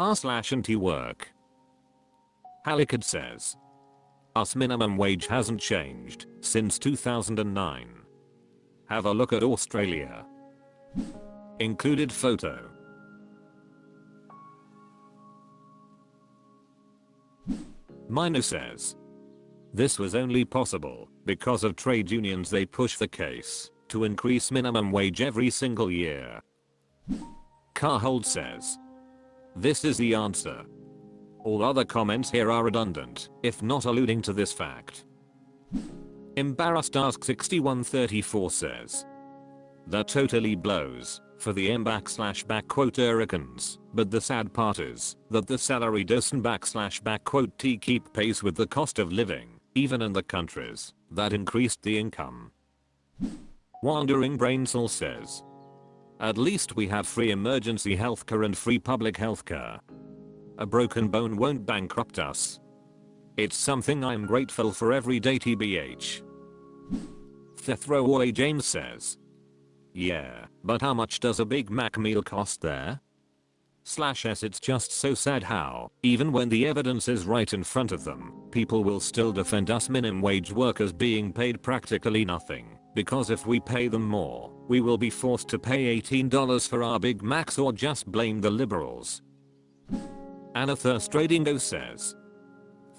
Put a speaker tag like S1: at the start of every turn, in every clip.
S1: r/antiwork. Halikad says, US minimum wage hasn't changed since 2009. Have a look at Australia. Included photo. Miner says, this was only possible because of trade unions. They push the case to increase minimum wage every single year. Carhold says, this is the answer. All other comments here are redundant, if not alluding to this fact. Embarrassed Ask 6134 says, that totally blows for the M/Americans, but the sad part is that the salary doesn't /T keep pace with the cost of living, even in the countries that increased the income. Wandering Brain Soul says, at least we have free emergency healthcare and free public healthcare. A broken bone won't bankrupt us. It's something I'm grateful for every day tbh. The Throwaway James says, yeah, but how much does a Big Mac meal cost there? /s It's just so sad how, even when the evidence is right in front of them, people will still defend us minimum wage workers being paid practically nothing, because if we pay them more, we will be forced to pay $18 for our Big Macs or just blame the liberals. Anna Thirstradingo says,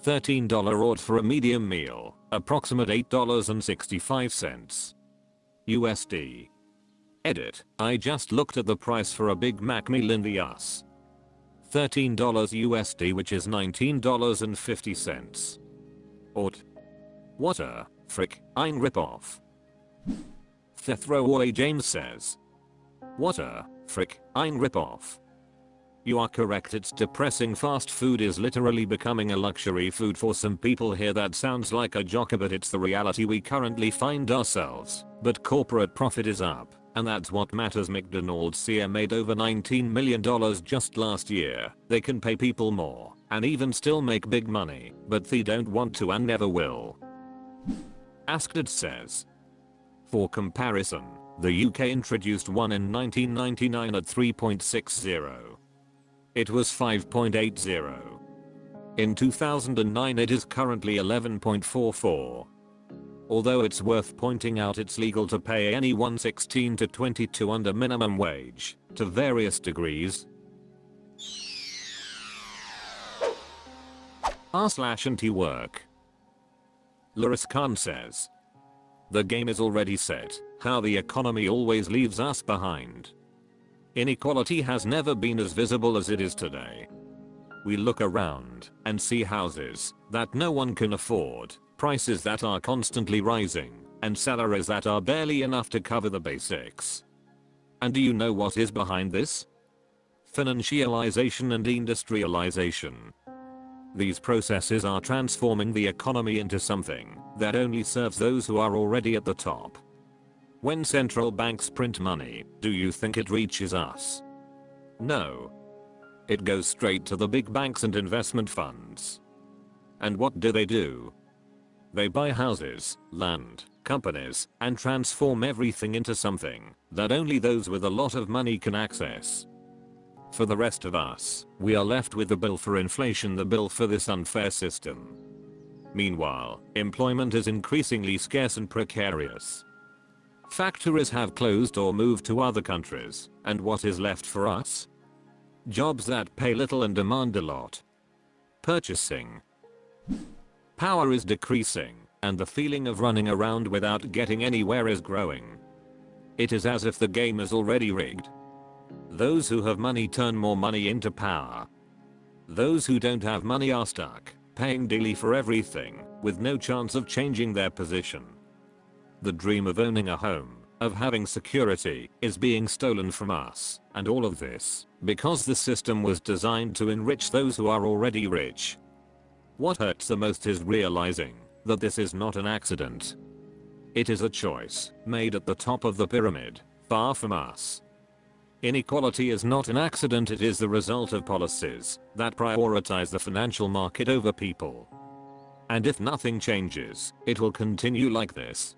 S1: $13 odd for a medium meal, approximate $8.65 USD. Edit, I just looked at the price for a Big Mac meal in the US. $13 USD, which is $19.50. Odd. What a frick, ein ripoff. The Throwaway James says, what a frick, ein ripoff. You are correct, it's depressing. Fast food is literally becoming a luxury food for some people here. That sounds like a joke, but it's the reality we currently find ourselves. But corporate profit is up, and that's what matters. McDonald's made over $19 million just last year. They can pay people more, and even still make big money, but they don't want to and never will. Askeded says, for comparison, the UK introduced one in 1999 at 3.60. It was 5.80. In 2009 it is currently 11.44. Although it's worth pointing out it's legal to pay anyone 16 to 22 under minimum wage, to various degrees. r/antiwork. Loris Khan says, the game is already set, how the economy always leaves us behind. Inequality has never been as visible as it is today. We look around and see houses that no one can afford, prices that are constantly rising, and salaries that are barely enough to cover the basics. And do you know what is behind this? Financialization and industrialization. These processes are transforming the economy into something that only serves those who are already at the top. When central banks print money, do you think it reaches us? No. It goes straight to the big banks and investment funds. And what do? They buy houses, land, companies, and transform everything into something that only those with a lot of money can access. For the rest of us, we are left with the bill for inflation, the bill for this unfair system. Meanwhile, employment is increasingly scarce and precarious. Factories have closed or moved to other countries, and what is left for us? Jobs that pay little and demand a lot. Purchasing power is decreasing, and the feeling of running around without getting anywhere is growing. It is as if the game is already rigged. Those who have money turn more money into power. Those who don't have money are stuck, paying daily for everything, with no chance of changing their position. The dream of owning a home, of having security, is being stolen from us, and all of this, because the system was designed to enrich those who are already rich. What hurts the most is realizing that this is not an accident. It is a choice, made at the top of the pyramid, far from us. Inequality is not an accident, it is the result of policies that prioritize the financial market over people. And if nothing changes, it will continue like this.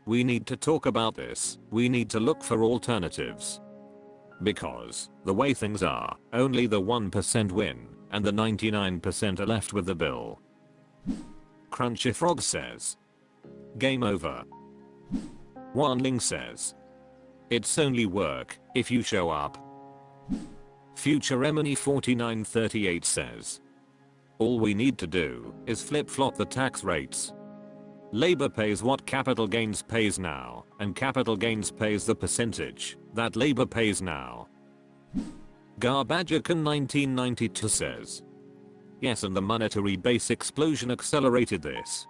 S1: We need to talk about this, we need to look for alternatives. Because, the way things are, only the 1% win, and the 99% are left with the bill. Crunchy Frog says. Game over. Wanling says. It's only work, if you show up. Future Emily 4938 says. All we need to do is flip-flop the tax rates. Labor pays what capital gains pays now, and capital gains pays the percentage that labor pays now. Garbageacon 1992 says. Yes, and the monetary base explosion accelerated this.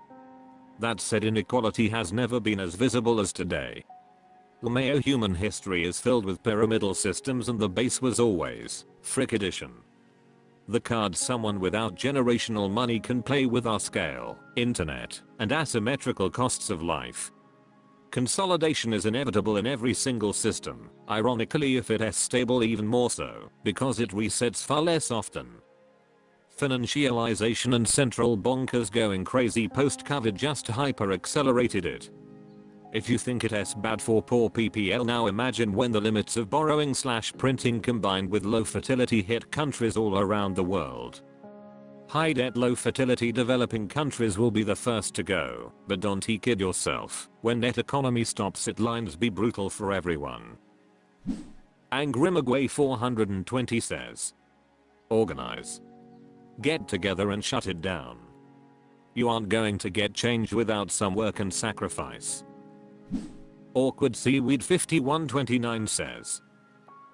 S1: That said, inequality has never been as visible as today. LMAO human history is filled with pyramidal systems, and the base was always frick addition. The cards someone without generational money can play with are scale, internet, and asymmetrical costs of life. Consolidation is inevitable in every single system, ironically if it is stable even more so, because it resets far less often. Financialization and central bonkers going crazy post-COVID just hyper-accelerated it. If you think it is bad for poor PPL, now imagine when the limits of borrowing/printing combined with low fertility hit countries all around the world. High debt, low fertility developing countries will be the first to go, but don't kid yourself. When net economy stops, it lines be brutal for everyone. Angrimagway 420 says. Organize. Get together and shut it down. You aren't going to get change without some work and sacrifice. Awkward Seaweed 5129 says.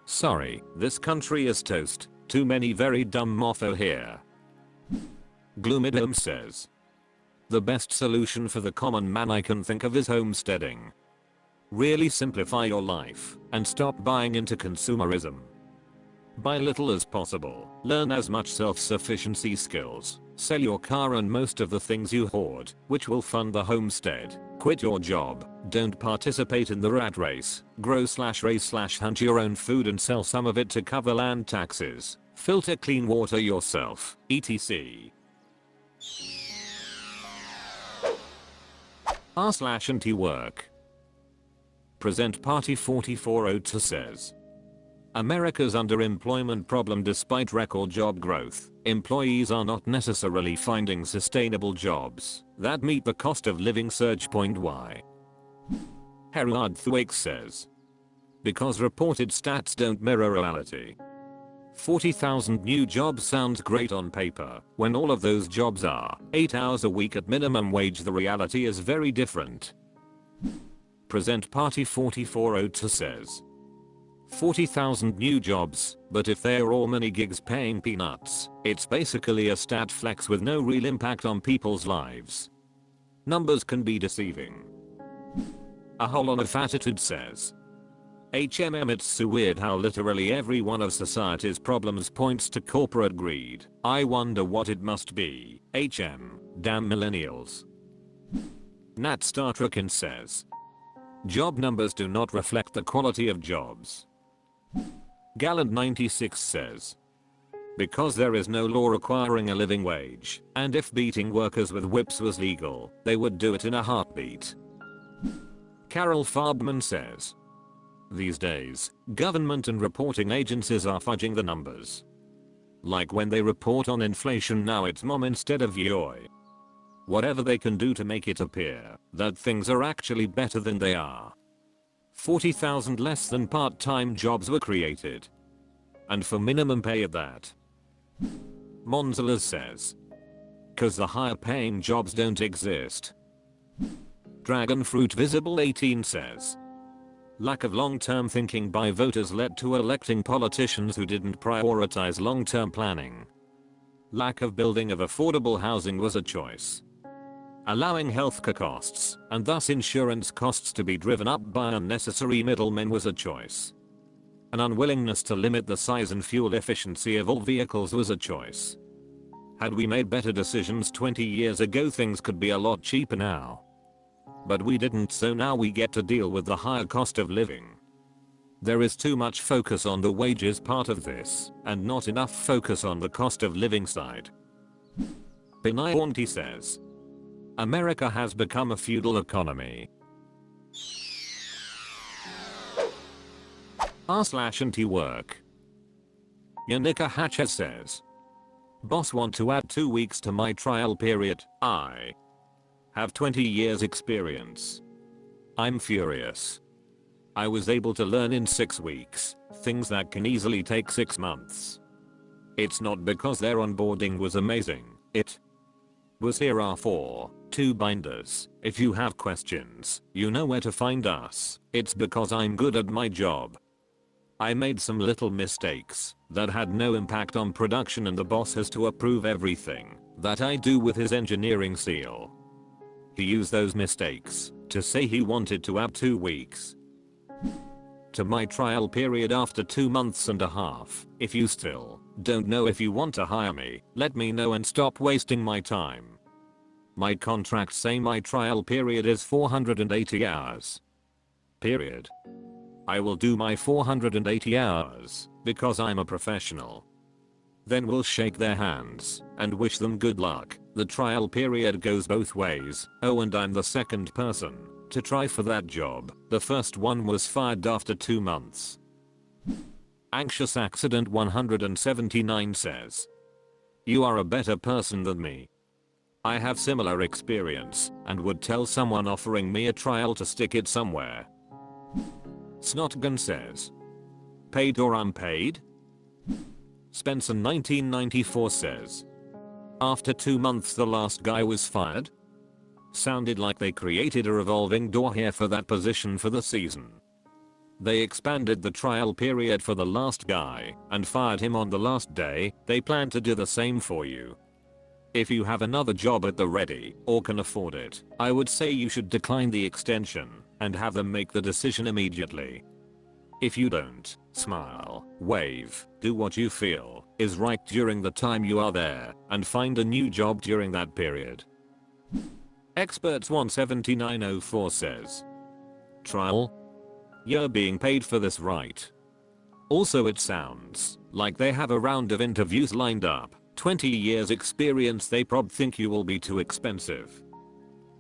S1: Sorry, this country is toast. Too many very dumb mofo here. Gloomidom says. The best solution for the common man I can think of is homesteading. Really simplify your life and stop buying into consumerism. Buy little as possible, learn as much self-sufficiency skills, sell your car and most of the things you hoard, which will fund the homestead. Quit your job, don't participate in the rat race, grow/raise/hunt your own food and sell some of it to cover land taxes, filter clean water yourself, etc. r/antiwork. Present Party 4402 says. America's underemployment problem. Despite record job growth, employees are not necessarily finding sustainable jobs that meet the cost of living. Surge.why. Herald Thwake says. Because reported stats don't mirror reality. 40,000 new jobs sounds great on paper. When all of those jobs are 8 hours a week at minimum wage, the reality is very different. Present Party 4402 says. 40,000 new jobs, but if they are all mini gigs paying peanuts, it's basically a stat flex with no real impact on people's lives. Numbers can be deceiving. A whole lot of attitude says. It's so weird how literally every one of society's problems points to corporate greed. I wonder what it must be. Damn millennials. Nat Startruckin says. Job numbers do not reflect the quality of jobs. Gallant 96 says. Because there is no law requiring a living wage, and if beating workers with whips was legal, they would do it in a heartbeat. Carol Farbman says. These days, government and reporting agencies are fudging the numbers. Like when they report on inflation, now it's mom instead of yoy. Whatever they can do to make it appear that things are actually better than they are. 40,000 less than part-time jobs were created. And for minimum pay at that. Monzala says. Cause the higher paying jobs don't exist. Dragonfruit Visible 18 says. Lack of long-term thinking by voters led to electing politicians who didn't prioritize long-term planning. Lack of building of affordable housing was a choice. Allowing healthcare costs, and thus insurance costs, to be driven up by unnecessary middlemen was a choice. An unwillingness to limit the size and fuel efficiency of all vehicles was a choice. Had we made better decisions 20 years ago, things could be a lot cheaper now. But we didn't, so now we get to deal with the higher cost of living. There is too much focus on the wages part of this, and not enough focus on the cost of living side. Pinayanti says. America has become a feudal economy. r/antiwork. Yanika Hatcher says, boss want to add 2 weeks to my trial period. I have 20 years experience. I'm furious. I was able to learn in 6 weeks, things that can easily take 6 months. It's not because their onboarding was amazing, it was here are 2 binders. If you have questions, you know where to find us. It's because I'm good at my job. I made some little mistakes that had no impact on production and the boss has to approve everything that I do with his engineering seal. He used those mistakes to say he wanted to add 2 weeks to my trial period after 2 months and a half. If you still don't know if you want to hire me, let me know and stop wasting my time. My contract say my trial period is 480 hours. Period. I will do my 480 hours because I'm a professional. Then we'll shake their hands and wish them good luck. The trial period goes both ways. Oh, and I'm the second person to try for that job. The first one was fired after 2 months. Anxious Accident 179 says, you are a better person than me. I have similar experience and would tell someone offering me a trial to stick it somewhere. Snotgun says, paid or unpaid? Spencer 1994 says, after 2 months the last guy was fired? Sounded like they created a revolving door here for that position for the season. They expanded the trial period for the last guy and fired him on the last day. They plan to do the same for you. If you have another job at the ready or can afford it, I would say you should decline the extension and have them make the decision immediately. If you don't, smile, wave, do what you feel is right during the time you are there and find a new job during that period. Experts 17904 says, trial? You're being paid for this, right? Also, it sounds like they have a round of interviews lined up. 20 years experience, they prob think you will be too expensive.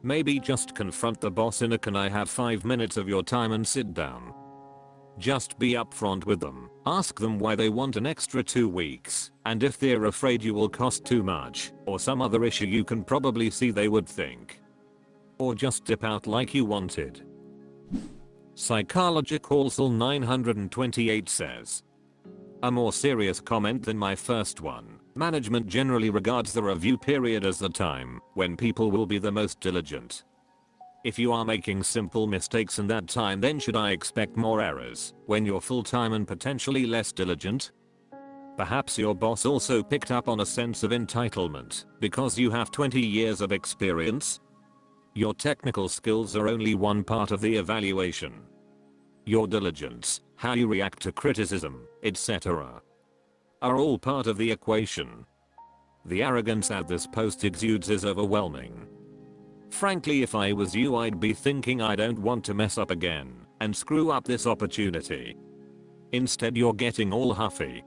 S1: Maybe just confront the boss in a can I have 5 minutes of your time and sit down. Just be upfront with them. Ask them why they want an extra 2 weeks and if they're afraid you will cost too much or some other issue you can probably see they would think. Or just dip out like you wanted. Psychological Soul 928 says, a more serious comment than my first one. Management generally regards the review period as the time when people will be the most diligent. If you are making simple mistakes in that time, then should I expect more errors when you're full-time and potentially less diligent? Perhaps your boss also picked up on a sense of entitlement because you have 20 years of experience. Your technical skills are only one part of the evaluation. Your diligence, how you react to criticism, etc., are all part of the equation. The arrogance that this post exudes is overwhelming. Frankly, if I was you, I'd be thinking I don't want to mess up again and screw up this opportunity. Instead, you're getting all huffy.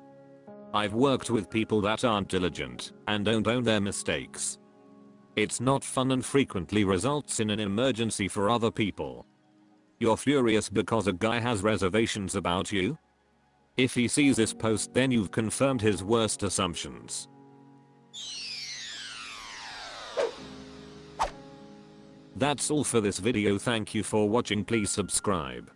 S1: I've worked with people that aren't diligent and don't own their mistakes. It's not fun and frequently results in an emergency for other people. You're furious because a guy has reservations about you? If he sees this post, then you've confirmed his worst assumptions. That's all for this video. Thank you for watching. Please subscribe.